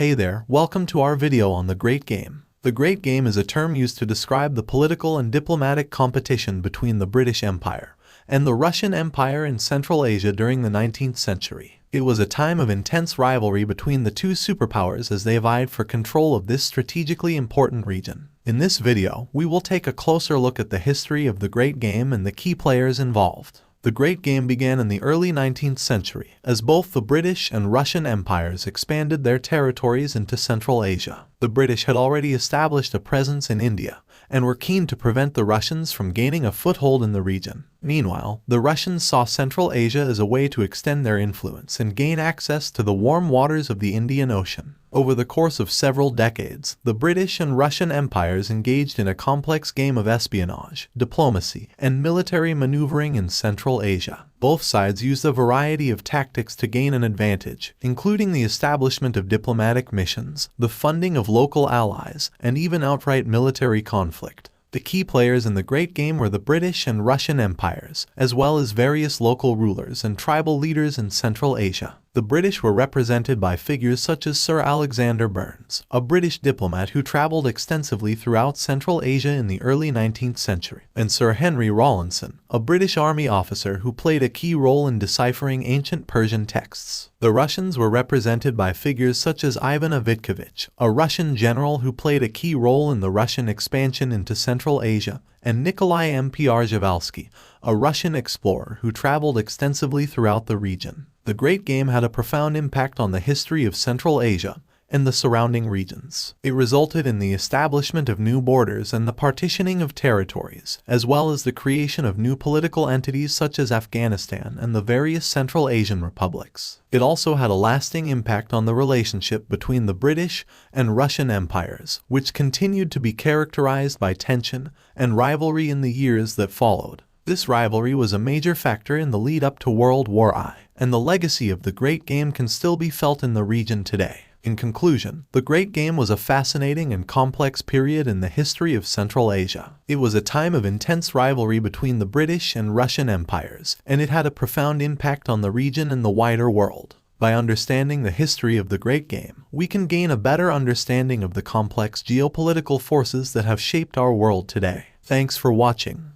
Hey there, welcome to our video on the Great Game. The Great Game is a term used to describe the political and diplomatic competition between the British Empire and the Russian Empire in Central Asia during the 19th century. It was a time of intense rivalry between the two superpowers as they vied for control of this strategically important region. In this video, we will take a closer look at the history of the Great Game and the key players involved. The Great Game began in the early 19th century, as both the British and Russian empires expanded their territories into Central Asia. The British had already established a presence in India, and were keen to prevent the Russians from gaining a foothold in the region. Meanwhile, the Russians saw Central Asia as a way to extend their influence and gain access to the warm waters of the Indian Ocean. Over the course of several decades, the British and Russian empires engaged in a complex game of espionage, diplomacy, and military maneuvering in Central Asia. Both sides used a variety of tactics to gain an advantage, including the establishment of diplomatic missions, the funding of local allies, and even outright military conflict. The key players in the Great Game were the British and Russian empires, as well as various local rulers and tribal leaders in Central Asia. The British were represented by figures such as Sir Alexander Burnes, a British diplomat who traveled extensively throughout Central Asia in the early 19th century, and Sir Henry Rawlinson, a British army officer who played a key role in deciphering ancient Persian texts. The Russians were represented by figures such as Ivan Ivanovich, a Russian general who played a key role in the Russian expansion into Central Asia, and Nikolai M. Przhevalsky, a Russian explorer who traveled extensively throughout the region. The Great Game had a profound impact on the history of Central Asia and the surrounding regions. It resulted in the establishment of new borders and the partitioning of territories, as well as the creation of new political entities such as Afghanistan and the various Central Asian republics. It also had a lasting impact on the relationship between the British and Russian empires, which continued to be characterized by tension and rivalry in the years that followed. This rivalry was a major factor in the lead-up to World War I, and the legacy of the Great Game can still be felt in the region today. In conclusion, the Great Game was a fascinating and complex period in the history of Central Asia. It was a time of intense rivalry between the British and Russian empires, and it had a profound impact on the region and the wider world. By understanding the history of the Great Game, we can gain a better understanding of the complex geopolitical forces that have shaped our world today. Thanks for watching.